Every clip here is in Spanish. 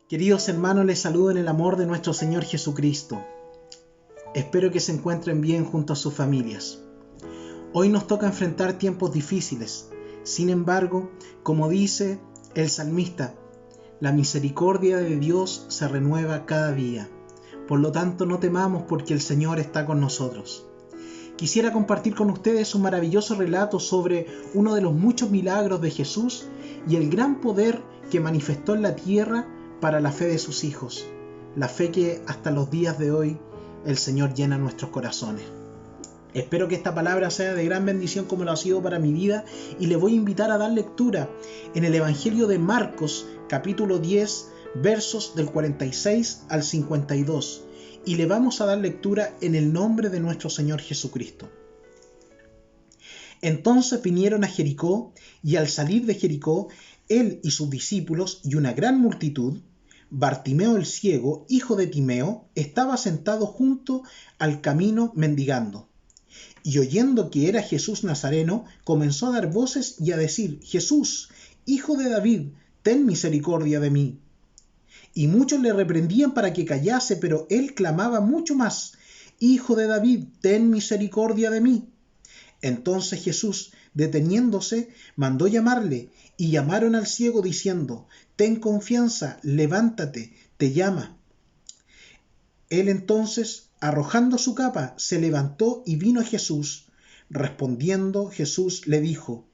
Queridos hermanos, les saludo en el amor de nuestro Señor Jesucristo. Espero que se encuentren bien junto a sus familias. Hoy nos toca enfrentar tiempos difíciles. Sin embargo, como dice el salmista, la misericordia de Dios se renueva cada día. Por lo tanto, no temamos porque el Señor está con nosotros. Quisiera compartir con ustedes un maravilloso relato sobre uno de los muchos milagros de Jesús y el gran poder que manifestó en la tierra para la fe de sus hijos, la fe que hasta los días de hoy el Señor llena nuestros corazones. Espero que esta palabra sea de gran bendición como lo ha sido para mi vida y le voy a invitar a dar lectura en el Evangelio de Marcos, capítulo 10, versos del 46 al 52, y le vamos a dar lectura en el nombre de nuestro Señor Jesucristo. Entonces vinieron a Jericó, y al salir de Jericó, él y sus discípulos y una gran multitud, Bartimeo el ciego, hijo de Timeo, estaba sentado junto al camino mendigando. Y oyendo que era Jesús Nazareno, comenzó a dar voces y a decir: Jesús, hijo de David, ten misericordia de mí. Y muchos le reprendían para que callase, pero él clamaba mucho más: Hijo de David, ten misericordia de mí. Entonces Jesús, deteniéndose, mandó llamarle, y llamaron al ciego diciendo: Ten confianza, levántate, te llama. Él entonces, arrojando su capa, se levantó y vino a Jesús. Respondiendo Jesús le dijo: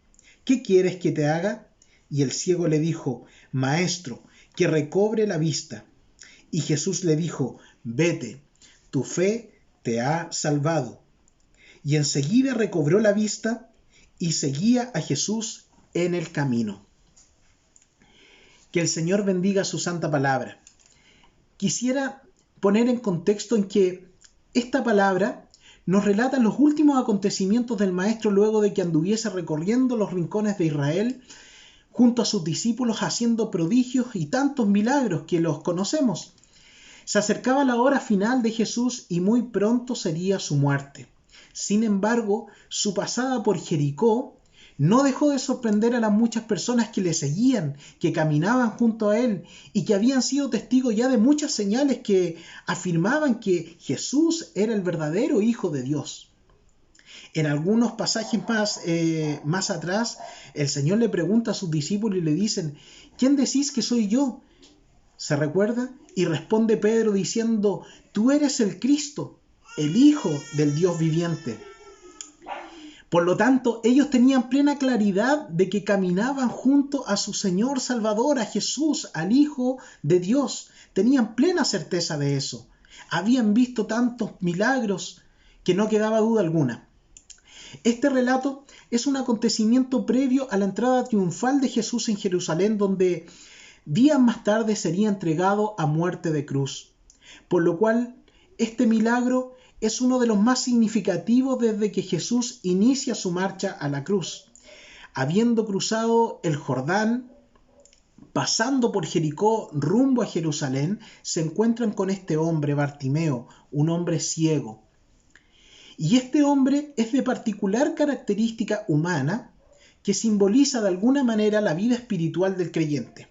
¿Qué quieres que te haga? Y el ciego le dijo: Maestro, que recobre la vista. Y Jesús le dijo: Vete, tu fe te ha salvado. Y enseguida recobró la vista y seguía a Jesús en el camino. Que el Señor bendiga su santa palabra. Quisiera poner en contexto en que esta palabra nos relata los últimos acontecimientos del Maestro luego de que anduviese recorriendo los rincones de Israel junto a sus discípulos, haciendo prodigios y tantos milagros que los conocemos. Se acercaba la hora final de Jesús y muy pronto sería su muerte. Sin embargo, su pasada por Jericó no dejó de sorprender a las muchas personas que le seguían, que caminaban junto a él y que habían sido testigos ya de muchas señales que afirmaban que Jesús era el verdadero Hijo de Dios. En algunos pasajes más atrás, el Señor le pregunta a sus discípulos y le dicen: ¿Quién decís que soy yo? ¿Se recuerda? Y responde Pedro diciendo: Tú eres el Cristo, el Hijo del Dios viviente. Por lo tanto, ellos tenían plena claridad de que caminaban junto a su Señor Salvador, a Jesús, al Hijo de Dios. Tenían plena certeza de eso. Habían visto tantos milagros que no quedaba duda alguna. Este relato es un acontecimiento previo a la entrada triunfal de Jesús en Jerusalén, donde días más tarde sería entregado a muerte de cruz. Por lo cual, este milagro es uno de los más significativos desde que Jesús inicia su marcha a la cruz. Habiendo cruzado el Jordán, pasando por Jericó rumbo a Jerusalén, se encuentran con este hombre, Bartimeo, un hombre ciego. Y este hombre es de particular característica humana que simboliza de alguna manera la vida espiritual del creyente.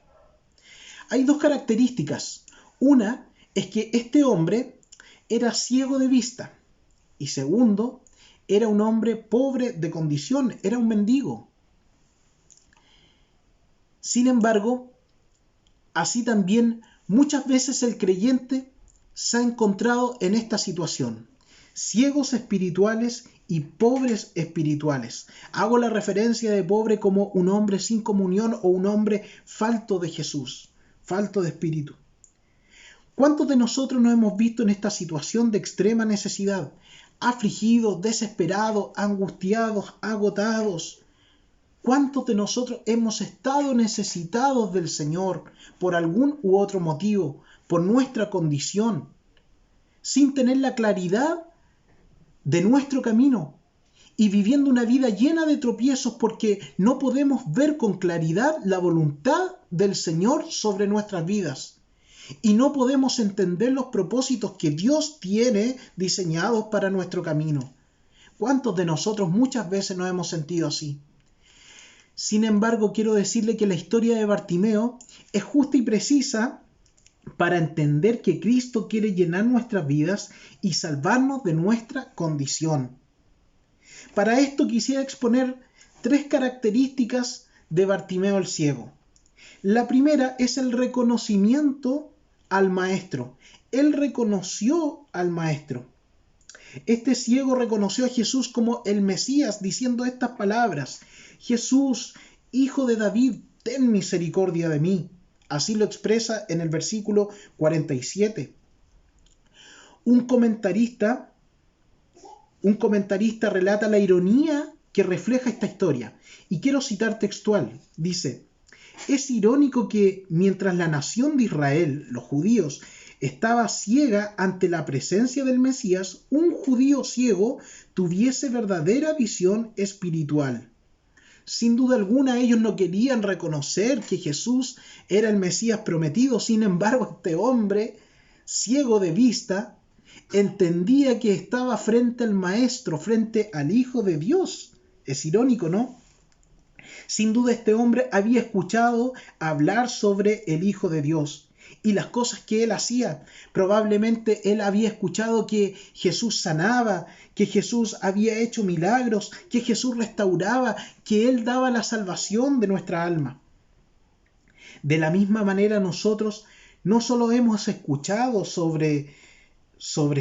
Hay dos características. Una es que este hombre era ciego de vista, y segundo, era un hombre pobre de condición, era un mendigo. Sin embargo, así también muchas veces el creyente se ha encontrado en esta situación: ciegos espirituales y pobres espirituales. Hago la referencia de pobre como un hombre sin comunión o un hombre falto de Jesús, falto de espíritu. ¿Cuántos de nosotros nos hemos visto en esta situación de extrema necesidad? Afligidos, desesperados, angustiados, agotados. ¿Cuántos de nosotros hemos estado necesitados del Señor por algún u otro motivo, por nuestra condición, sin tener la claridad de nuestro camino y viviendo una vida llena de tropiezos porque no podemos ver con claridad la voluntad del Señor sobre nuestras vidas? Y no podemos entender los propósitos que Dios tiene diseñados para nuestro camino. ¿Cuántos de nosotros muchas veces nos hemos sentido así? Sin embargo, quiero decirle que la historia de Bartimeo es justa y precisa para entender que Cristo quiere llenar nuestras vidas y salvarnos de nuestra condición. Para esto quisiera exponer 3 características de Bartimeo el ciego. La primera es el reconocimiento al Maestro. Él reconoció al Maestro. Este ciego reconoció a Jesús como el Mesías, diciendo estas palabras: Jesús, Hijo de David, ten misericordia de mí. Así lo expresa en el versículo 47. Un comentarista relata la ironía que refleja esta historia. Y quiero citar textual. Dice: es irónico que mientras la nación de Israel, los judíos, estaba ciega ante la presencia del Mesías, un judío ciego tuviese verdadera visión espiritual. Sin duda alguna, ellos no querían reconocer que Jesús era el Mesías prometido. Sin embargo, este hombre, ciego de vista, entendía que estaba frente al Maestro, frente al Hijo de Dios. Es irónico, ¿no? Sin duda este hombre había escuchado hablar sobre el Hijo de Dios y las cosas que él hacía. Probablemente él había escuchado que Jesús sanaba, que Jesús había hecho milagros, que Jesús restauraba, que él daba la salvación de nuestra alma. De la misma manera nosotros no solo hemos escuchado sobre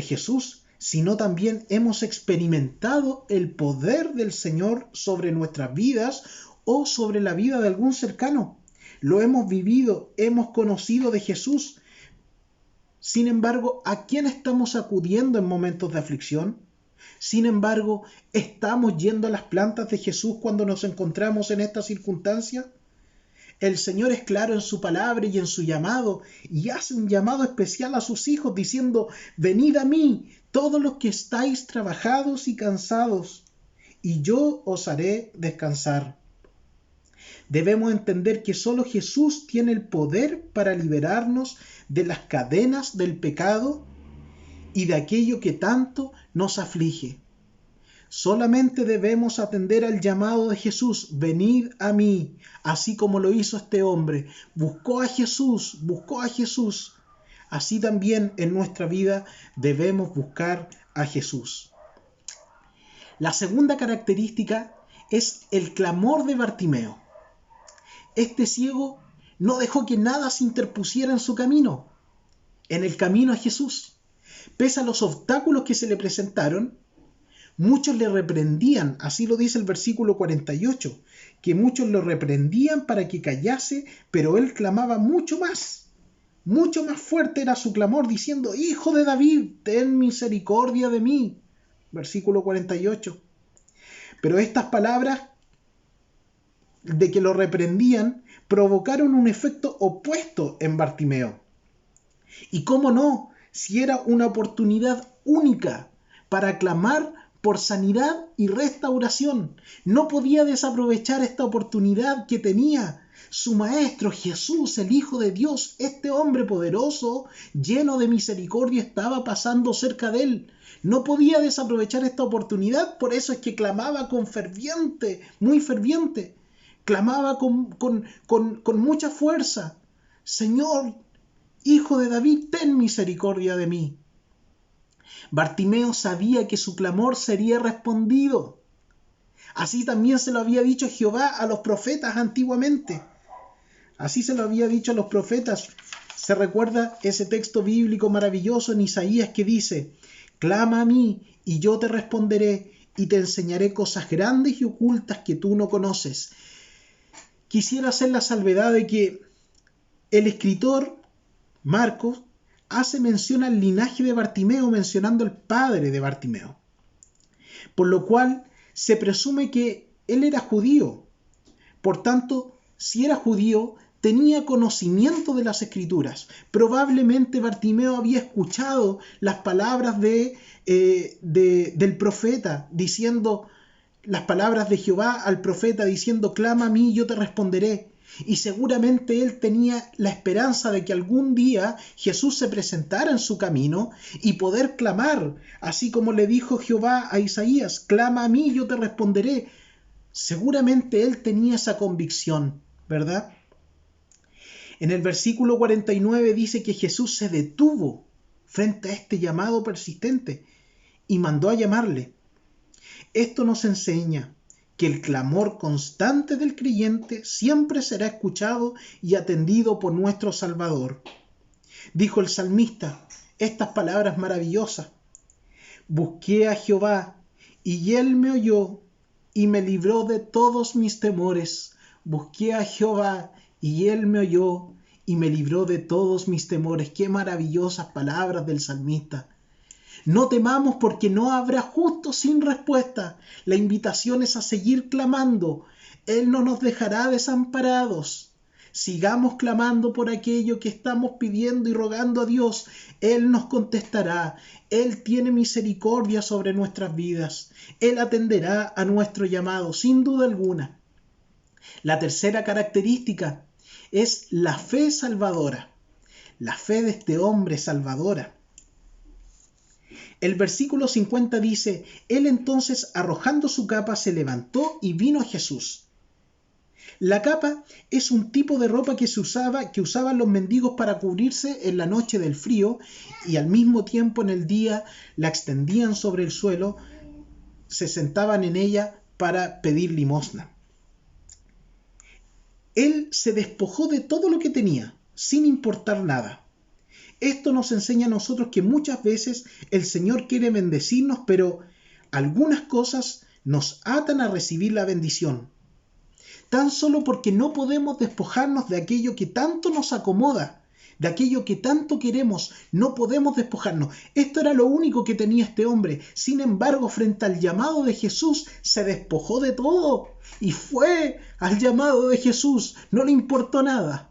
Jesús, sino también hemos experimentado el poder del Señor sobre nuestras vidas o sobre la vida de algún cercano. Lo hemos vivido, hemos conocido de Jesús. Sin embargo, ¿a quién estamos acudiendo en momentos de aflicción? Sin embargo, ¿estamos yendo a las plantas de Jesús cuando nos encontramos en esta circunstancia? El Señor es claro en su palabra y en su llamado, y hace un llamado especial a sus hijos diciendo: venid a mí, todos los que estáis trabajados y cansados, y yo os haré descansar. Debemos entender que solo Jesús tiene el poder para liberarnos de las cadenas del pecado y de aquello que tanto nos aflige. Solamente debemos atender al llamado de Jesús: venid a mí, así como lo hizo este hombre. Buscó a Jesús. Así también en nuestra vida debemos buscar a Jesús. La segunda característica es el clamor de Bartimeo. Este ciego no dejó que nada se interpusiera en su camino, en el camino a Jesús. Pese a los obstáculos que se le presentaron, muchos le reprendían, así lo dice el versículo 48, que muchos lo reprendían para que callase, pero él clamaba mucho más fuerte era su clamor, diciendo: Hijo de David, ten misericordia de mí. Versículo 48. Pero estas palabras de que lo reprendían provocaron un efecto opuesto en Bartimeo. Y cómo no, si era una oportunidad única para clamar por sanidad y restauración. No podía desaprovechar esta oportunidad que tenía su Maestro Jesús, el Hijo de Dios. Este hombre poderoso, lleno de misericordia, estaba pasando cerca de él. No podía desaprovechar esta oportunidad, por eso es que clamaba con ferviente, muy ferviente. Clamaba con mucha fuerza: Señor, Hijo de David, ten misericordia de mí. Bartimeo sabía que su clamor sería respondido. Así también se lo había dicho Jehová a los profetas antiguamente. Así se lo había dicho a los profetas. Se recuerda ese texto bíblico maravilloso en Isaías que dice: clama a mí y yo te responderé y te enseñaré cosas grandes y ocultas que tú no conoces. Quisiera hacer la salvedad de que el escritor Marcos hace mención al linaje de Bartimeo, mencionando al padre de Bartimeo, por lo cual se presume que él era judío. Por tanto, si era judío, tenía conocimiento de las Escrituras. Probablemente Bartimeo había escuchado las palabras del profeta, diciendo las palabras de Jehová al profeta, diciendo: clama a mí y yo te responderé. Y seguramente él tenía la esperanza de que algún día Jesús se presentara en su camino y poder clamar, así como le dijo Jehová a Isaías: clama a mí y yo te responderé. Seguramente él tenía esa convicción, ¿verdad? En el versículo 49 dice que Jesús se detuvo frente a este llamado persistente y mandó a llamarle. Esto nos enseña que el clamor constante del creyente siempre será escuchado y atendido por nuestro Salvador. Dijo el salmista estas palabras maravillosas: busqué a Jehová y él me oyó y me libró de todos mis temores. Busqué a Jehová y él me oyó y me libró de todos mis temores. Qué maravillosas palabras del salmista. No temamos porque no habrá justo sin respuesta. La invitación es a seguir clamando. Él no nos dejará desamparados. Sigamos clamando por aquello que estamos pidiendo y rogando a Dios. Él nos contestará. Él tiene misericordia sobre nuestras vidas. Él atenderá a nuestro llamado, sin duda alguna. La tercera característica es la fe salvadora. La fe de este hombre salvadora. El versículo 50 dice: él entonces, arrojando su capa, se levantó y vino a Jesús. La capa es un tipo de ropa que usaban los mendigos para cubrirse en la noche del frío, y al mismo tiempo en el día la extendían sobre el suelo, se sentaban en ella para pedir limosna. Él se despojó de todo lo que tenía, sin importar nada. Esto nos enseña a nosotros que muchas veces el Señor quiere bendecirnos, pero algunas cosas nos atan a recibir la bendición. Tan solo porque no podemos despojarnos de aquello que tanto nos acomoda, de aquello que tanto queremos, no podemos despojarnos. Esto era lo único que tenía este hombre. Sin embargo, frente al llamado de Jesús, se despojó de todo y fue al llamado de Jesús. No le importó nada.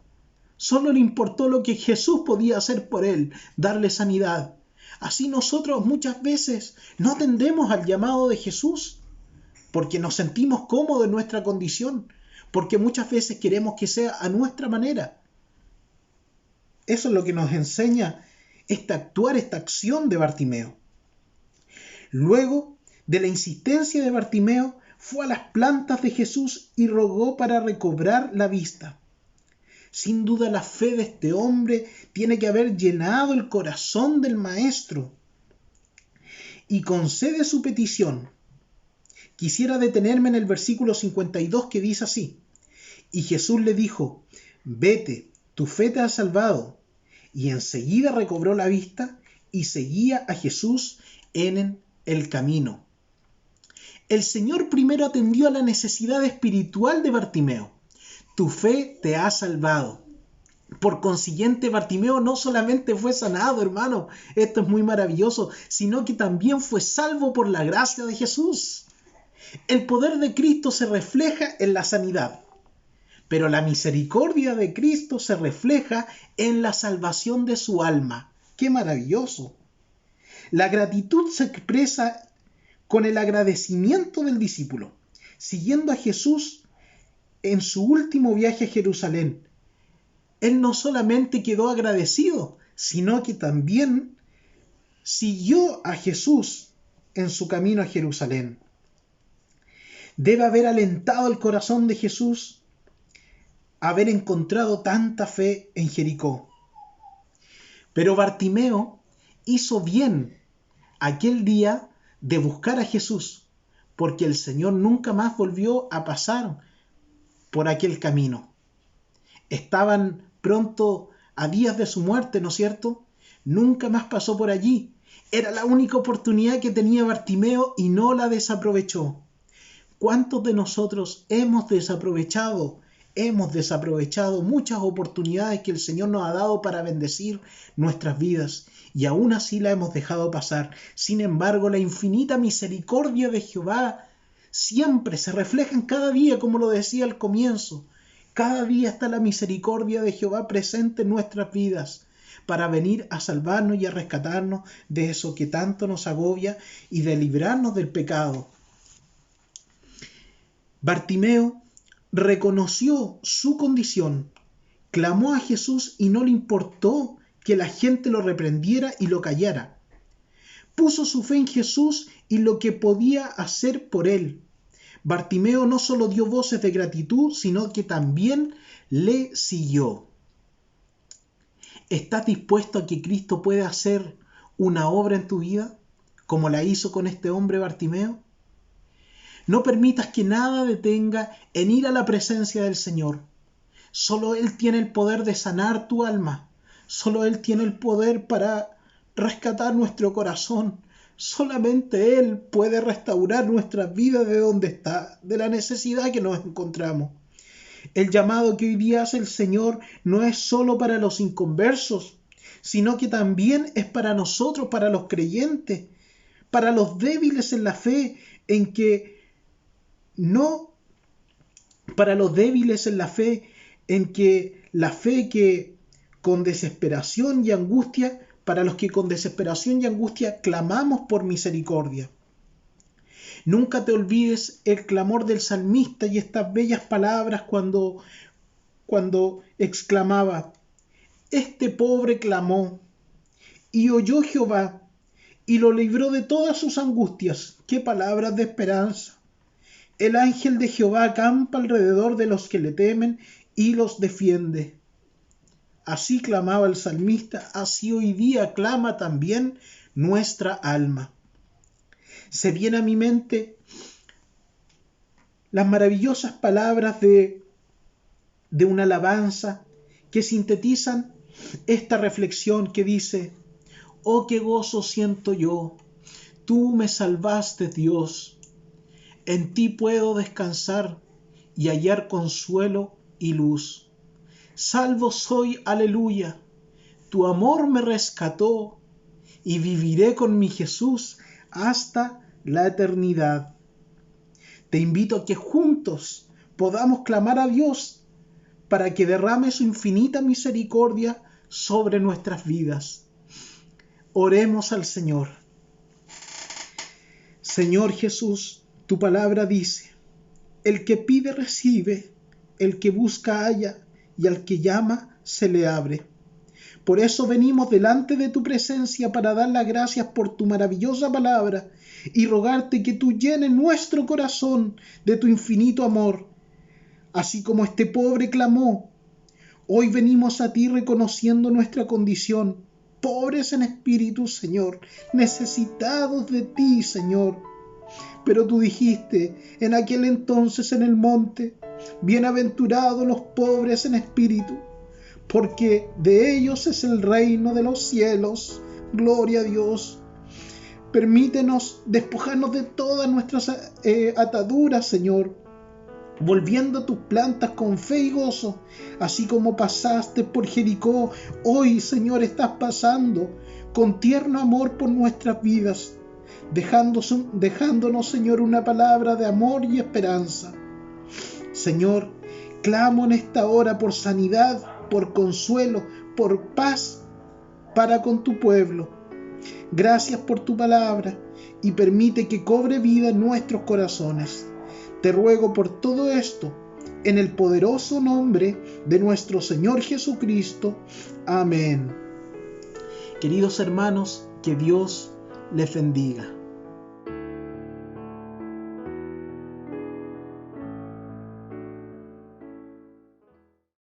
Solo le importó lo que Jesús podía hacer por él, darle sanidad. Así nosotros muchas veces no atendemos al llamado de Jesús porque nos sentimos cómodos en nuestra condición, porque muchas veces queremos que sea a nuestra manera. Eso es lo que nos enseña esta acción de Bartimeo. Luego de la insistencia de Bartimeo, fue a las plantas de Jesús y rogó para recobrar la vista. Sin duda la fe de este hombre tiene que haber llenado el corazón del maestro y concede su petición. Quisiera detenerme en el versículo 52 que dice así: y Jesús le dijo: vete, tu fe te ha salvado. Y enseguida recobró la vista y seguía a Jesús en el camino. El Señor primero atendió a la necesidad espiritual de Bartimeo. Tu fe te ha salvado. Por consiguiente, Bartimeo no solamente fue sanado, hermano, esto es muy maravilloso, sino que también fue salvo por la gracia de Jesús. El poder de Cristo se refleja en la sanidad, pero la misericordia de Cristo se refleja en la salvación de su alma. ¡Qué maravilloso! La gratitud se expresa con el agradecimiento del discípulo, siguiendo a Jesús en su último viaje a Jerusalén. Él no solamente quedó agradecido, sino que también siguió a Jesús en su camino a Jerusalén. Debe haber alentado el corazón de Jesús haber encontrado tanta fe en Jericó. Pero Bartimeo hizo bien aquel día de buscar a Jesús, porque el Señor nunca más volvió a pasar por aquel camino. Estaban pronto a días de su muerte, ¿no es cierto? Nunca más pasó por allí. Era la única oportunidad que tenía Bartimeo y no la desaprovechó. ¿Cuántos de nosotros hemos desaprovechado muchas oportunidades que el Señor nos ha dado para bendecir nuestras vidas y aún así la hemos dejado pasar? Sin embargo, la infinita misericordia de Jehová siempre se refleja en cada día, como lo decía al comienzo. Cada día está la misericordia de Jehová presente en nuestras vidas para venir a salvarnos y a rescatarnos de eso que tanto nos agobia y de librarnos del pecado. Bartimeo reconoció su condición, clamó a Jesús y no le importó que la gente lo reprendiera y lo callara. Puso su fe en Jesús y lo que podía hacer por él. Bartimeo no solo dio voces de gratitud, sino que también le siguió. ¿Estás dispuesto a que Cristo pueda hacer una obra en tu vida, como la hizo con este hombre Bartimeo? No permitas que nada detenga en ir a la presencia del Señor. Solo Él tiene el poder de sanar tu alma. Solo Él tiene el poder para rescatar nuestro corazón. Solamente Él puede restaurar nuestras vidas de donde está, de la necesidad que nos encontramos. El llamado que hoy día hace el Señor no es solo para los inconversos, sino que también es para nosotros, para los creyentes, para los débiles en la fe, para los débiles en la fe, en que la fe que con desesperación y angustia, para los que con desesperación y angustia clamamos por misericordia. Nunca te olvides el clamor del salmista y estas bellas palabras cuando exclamaba: este pobre clamó, y oyó Jehová, y lo libró de todas sus angustias. ¡Qué palabras de esperanza! El ángel de Jehová acampa alrededor de los que le temen y los defiende. Así clamaba el salmista, así hoy día clama también nuestra alma. Se viene a mi mente las maravillosas palabras de una alabanza que sintetizan esta reflexión que dice: oh, qué gozo siento yo, tú me salvaste, Dios, en ti puedo descansar y hallar consuelo y luz. Salvo soy, aleluya, tu amor me rescató y viviré con mi Jesús hasta la eternidad. Te invito a que juntos podamos clamar a Dios para que derrame su infinita misericordia sobre nuestras vidas. Oremos al Señor. Señor Jesús, tu palabra dice: el que pide recibe, el que busca halla, y al que llama se le abre. Por eso venimos delante de tu presencia para dar las gracias por tu maravillosa palabra y rogarte que tú llenes nuestro corazón de tu infinito amor. Así como este pobre clamó, hoy venimos a ti reconociendo nuestra condición, pobres en espíritu, Señor, necesitados de ti, Señor. Pero tú dijiste en aquel entonces en el monte: bienaventurados los pobres en espíritu, porque de ellos es el reino de los cielos. Gloria a Dios. Permítenos despojarnos de todas nuestras ataduras, Señor, volviendo a tus plantas con fe y gozo, así como pasaste por Jericó. Hoy, Señor, estás pasando con tierno amor por nuestras vidas, dejándonos, Señor, una palabra de amor y esperanza. Señor, clamo en esta hora por sanidad, por consuelo, por paz para con tu pueblo. Gracias por tu palabra y permite que cobre vida en nuestros corazones. Te ruego por todo esto en el poderoso nombre de nuestro Señor Jesucristo. Amén. Queridos hermanos, que Dios les bendiga.